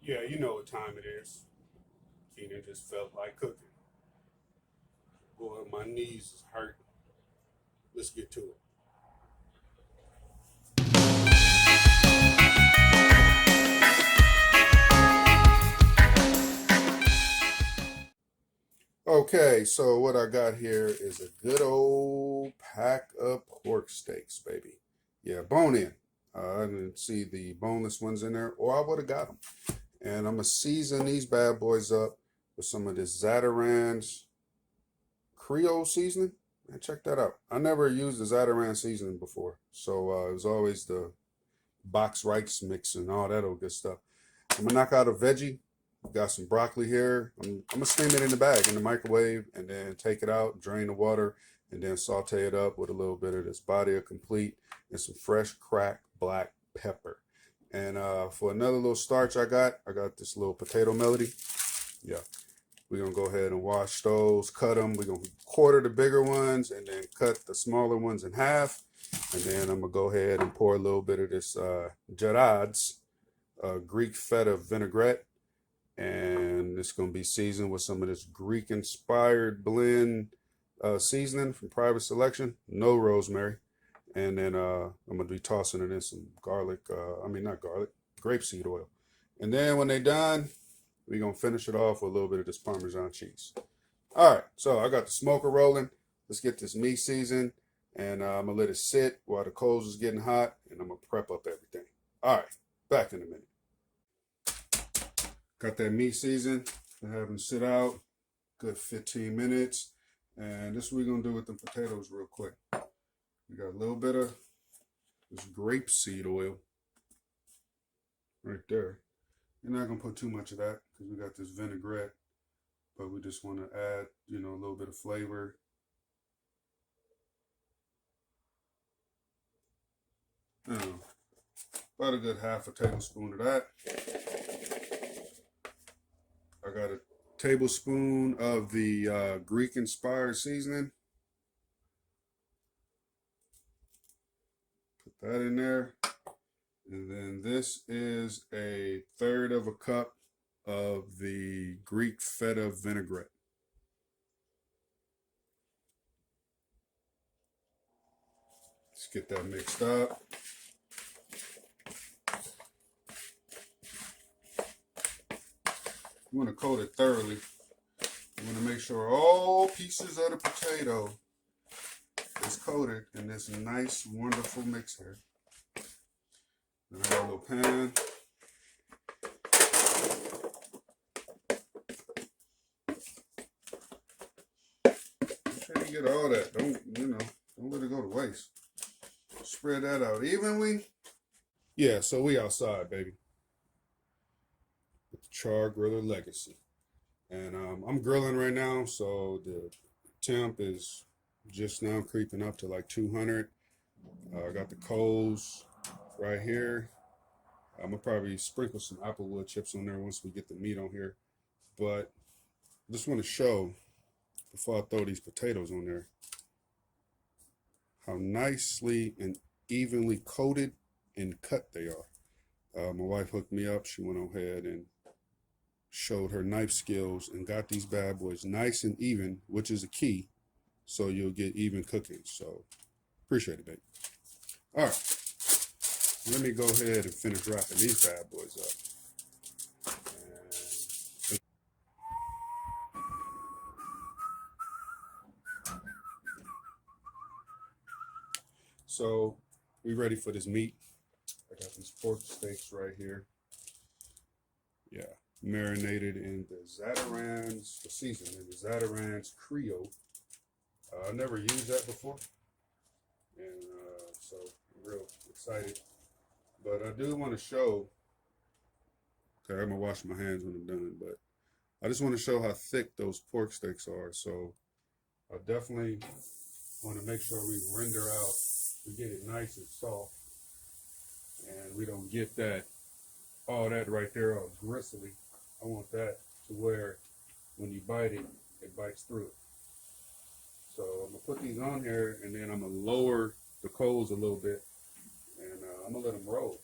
Yeah, you know what time it is. Keenan just felt like cooking. Boy, my knees is hurt. Let's get to it. Okay, so what I got here is a good old pack of pork steaks, baby. Yeah, bone in. I didn't see the boneless ones in there, or I would have got them. And I'm going to season these bad boys up with some of this Zatarain's Creole Seasoning. Man, check that out. I never used the Zatarain seasoning before, so it was always the box rice mix and all that old good stuff. I'm going to knock out a veggie. Got some broccoli here. I'm going to steam it in the bag in the microwave and then take it out, drain the water, and then saute it up with a little bit of this Badia complete and some fresh cracked black pepper. And for another little starch I got this little potato melody. Yeah, we're going to go ahead and wash those, cut them. We're going to quarter the bigger ones and then cut the smaller ones in half. And then I'm going to go ahead and pour a little bit of this Gerard's Greek Feta Vinaigrette. And it's going to be seasoned with some of this Greek-inspired blend seasoning from Private Selection. No rosemary. And then I'm going to be tossing it in some garlic. Not garlic. Grape seed oil. And then when they're done, we're going to finish it off with a little bit of this Parmesan cheese. All right. So I got the smoker rolling. Let's get this meat seasoned. And I'm going to let it sit while the coals is getting hot. And I'm going to prep up everything. All right. Back in a minute. Got that meat seasoned. I have them sit out good 15 minutes. And this is what we're going to do with the potatoes real quick. We got a little bit of this grape seed oil right there. You're not going to put too much of that because we got this vinaigrette. But we just want to add, a little bit of flavor. About a good half a tablespoon of that. I got a tablespoon of the Greek-inspired seasoning. Put that in there. And then this is a third of a cup of the Greek Feta Vinaigrette. Let's get that mixed up. You want to coat it thoroughly. You want to make sure all pieces of the potato is coated in this nice, wonderful mixer. Then I got a little pan. Make sure you get all that. Don't let it go to waste. Spread that out evenly. Yeah, so we outside, baby. With the Char Griller Legacy. And I'm grilling right now, so the temp is just now creeping up to like 200. I got the coals right here. I'm going to probably sprinkle some applewood chips on there once we get the meat on here. But I just want to show, before I throw these potatoes on there, how nicely and evenly coated and cut they are. My wife hooked me up. She went ahead and showed her knife skills and got these bad boys nice and even, which is a key, so you'll get even cooking. So appreciate it, baby. All right, let me go ahead and finish wrapping these bad boys up. So we ready for this meat. I got these pork steaks right here. Yeah, marinated in the Zatarain's seasoning, the Zatarain's Creole. I never used that before, and so I'm real excited. But I do want to show. Okay, I'm gonna wash my hands when I'm done, but I just want to show how thick those pork steaks are. So I definitely want to make sure we render out, we get it nice and soft, and we don't get that, all that right there all gristly. I want that to where when you bite it, it bites through it. So I'm gonna put these on here, and then I'm gonna lower the coals a little bit, and I'm gonna let them roll.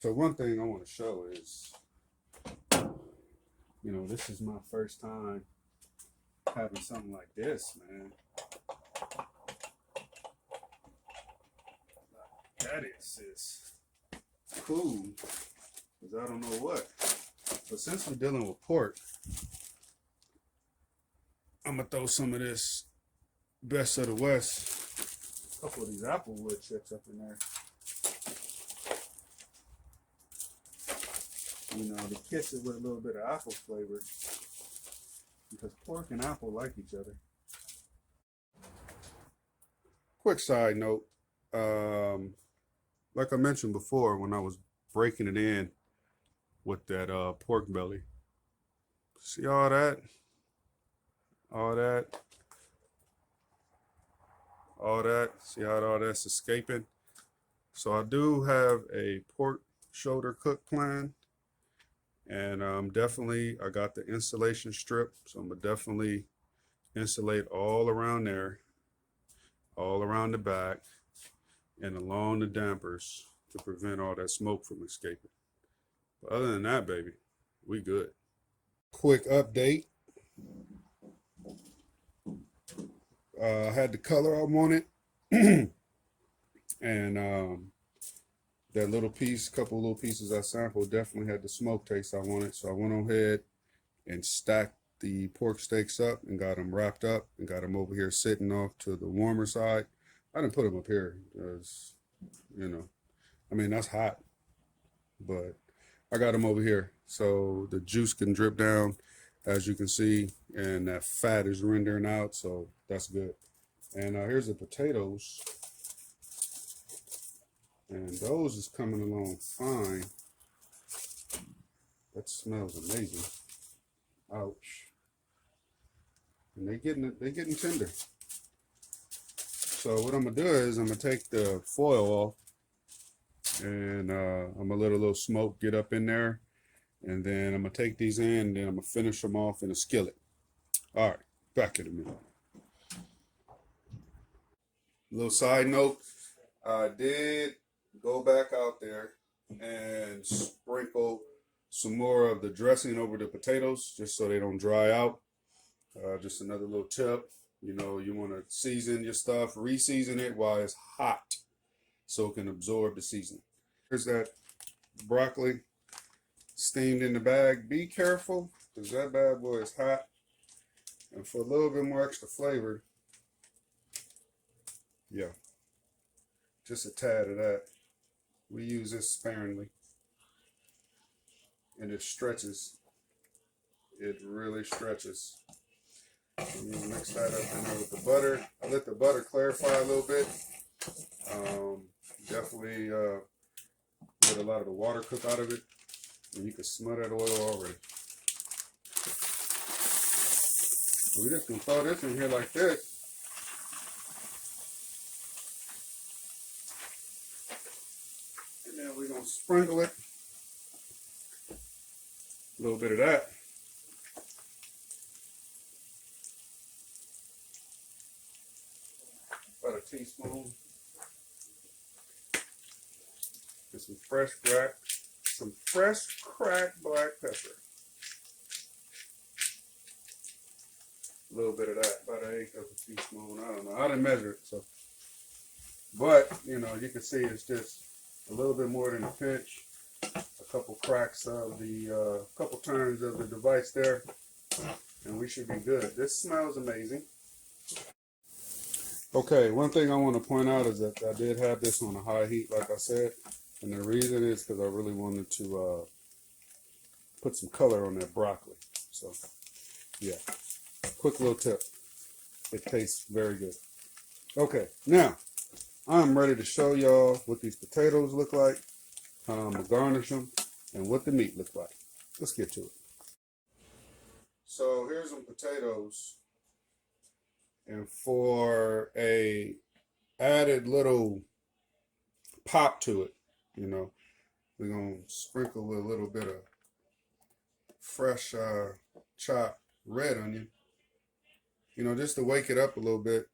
So one thing I want to show is, this is my first time having something like this, man. That is cool, because I don't know what. But since we're dealing with pork, I'm going to throw some of this Best of the West, a couple of these applewood chips up in there. To kiss it with a little bit of apple flavor, because pork and apple like each other. Quick side note, like I mentioned before when I was breaking it in with that pork belly, see all that, see how all that's escaping? So I do have a pork shoulder cook plan. And definitely, I got the insulation strip, so I'm gonna definitely insulate all around there, all around the back, and along the dampers to prevent all that smoke from escaping. But other than that, baby, we good. Quick update. I had the color I wanted, and that little piece, couple little pieces I sampled definitely had the smoke taste I wanted. So I went on ahead and stacked the pork steaks up and got them wrapped up and got them over here sitting off to the warmer side. I didn't put them up here because, that's hot. But I got them over here so the juice can drip down, as you can see, and that fat is rendering out, so that's good. And here's the potatoes. And those is coming along fine. That smells amazing. Ouch. And they're getting tender. So what I'm gonna do is I'm gonna take the foil off, and I'm gonna let a little smoke get up in there, and then I'm gonna take these in, and then I'm gonna finish them off in a skillet. All right, back in a minute. Little side note, I did go back out there and sprinkle some more of the dressing over the potatoes just so they don't dry out. Just another little tip. You want to season your stuff, re-season it while it's hot so it can absorb the seasoning. Here's that broccoli steamed in the bag. Be careful because that bad boy is hot. And for a little bit more extra flavor, yeah, just a tad of that. We use this sparingly. And it stretches. It really stretches. And you mix that up in there with the butter. I let the butter clarify a little bit. Definitely let a lot of the water cook out of it. And you can smell that oil already. So we just gonna throw this in here like this. And then we're gonna sprinkle it. A little bit of that. About a teaspoon. And some fresh cracked black pepper. A little bit of that, about an eighth of a teaspoon. I don't know. I didn't measure it, so. But you can see it's just a little bit more than a pinch. A couple cracks of the, couple turns of the device there, and we should be good. This smells amazing. Okay, one thing I want to point out is that I did have this on a high heat, like I said, and the reason is because I really wanted to put some color on that broccoli. So, yeah, quick little tip. It tastes very good. Okay, now I'm ready to show y'all what these potatoes look like, how I'm gonna garnish them, and what the meat looks like. Let's get to it. So here's some potatoes, and for a added little pop to it, we're gonna sprinkle with a little bit of fresh chopped red onion, just to wake it up a little bit,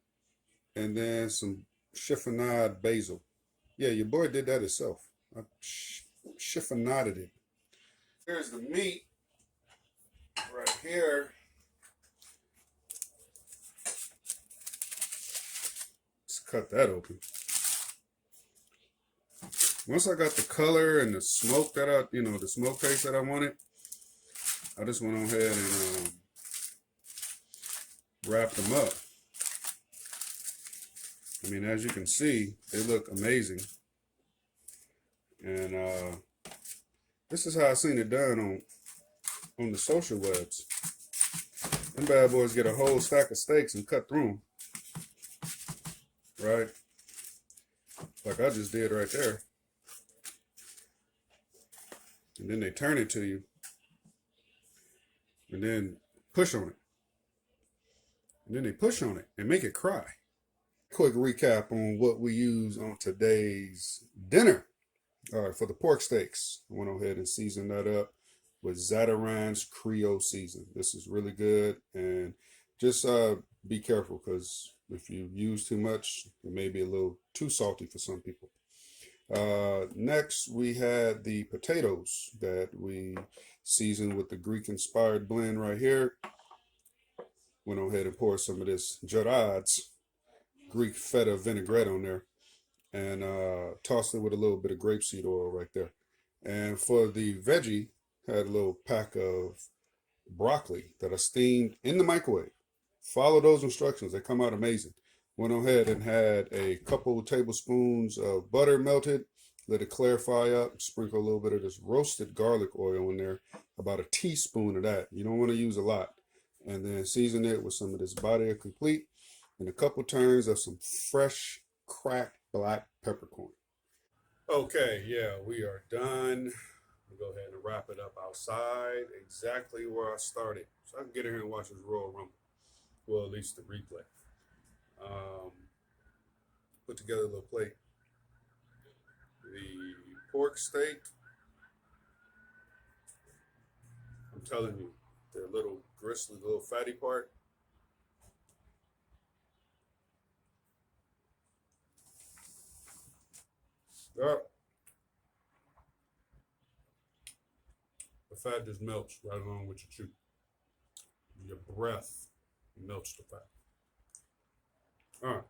and then some chiffonade basil. Yeah, your boy did that himself. chiffonaded it. Here's the meat right here. Let's cut that open. Once I got the color and the smoke that the smoke taste that I wanted, I just went on ahead and wrapped them up. I mean, as you can see, they look amazing. And this is how I seen it done on the social webs. Them bad boys get a whole stack of steaks and cut through them, right? Like I just did right there. And then they turn it to you. And then push on it. And then they push on it and make it cry. Quick recap on what we use on today's dinner. All right, for the pork steaks, I went ahead and seasoned that up with Zatarain's Creole Seasoning. This is really good, and just be careful because if you use too much, it may be a little too salty for some people. Next, we had the potatoes that we seasoned with the Greek-inspired blend right here. Went on ahead and poured some of this charred's Greek Feta Vinaigrette on there, and tossed it with a little bit of grape seed oil right there. And for the veggie, had a little pack of broccoli that I steamed in the microwave. Follow those instructions; they come out amazing. Went on ahead and had a couple tablespoons of butter melted, let it clarify up, sprinkle a little bit of this roasted garlic oil in there, about a teaspoon of that. You don't want to use a lot. And then season it with some of this Badia complete and a couple turns of some fresh cracked black peppercorn. Okay, yeah, we are done. We'll go ahead and wrap it up outside, exactly where I started. So I can get in here and watch this Royal Rumble. Well, at least the replay. Put together a little plate. The pork steak, I'm telling you, the little gristly, little fatty part. Yep. The fat just melts right along with your chew. Your breath melts the fat. All right.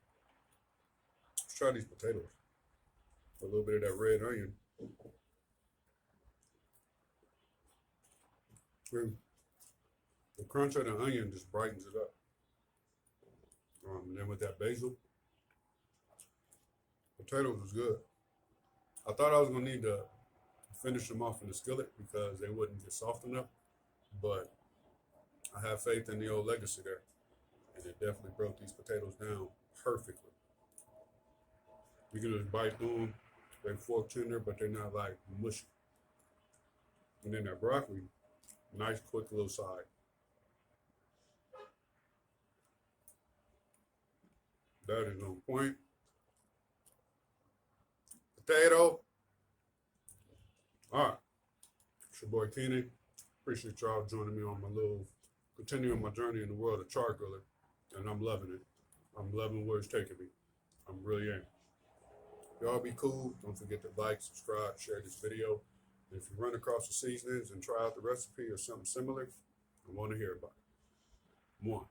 Let's try these potatoes. A little bit of that red onion. The crunch of the onion just brightens it up. And then with that basil, potatoes was good. I thought I was gonna need to finish them off in the skillet because they wouldn't get soft enough, but I have faith in the old legacy there, and it definitely broke these potatoes down perfectly. You can just bite through them. They're fork tender, but they're not like mushy. And then that broccoli, nice quick little side. That is on point. Potato. All right. It's your boy Keenan. Appreciate y'all joining me on continuing my journey in the world of char griller. And I'm loving it. I'm loving where it's taking me. I'm really am. Y'all be cool. Don't forget to like, subscribe, share this video. And if you run across the seasonings and try out the recipe or something similar, I want to hear about it. One.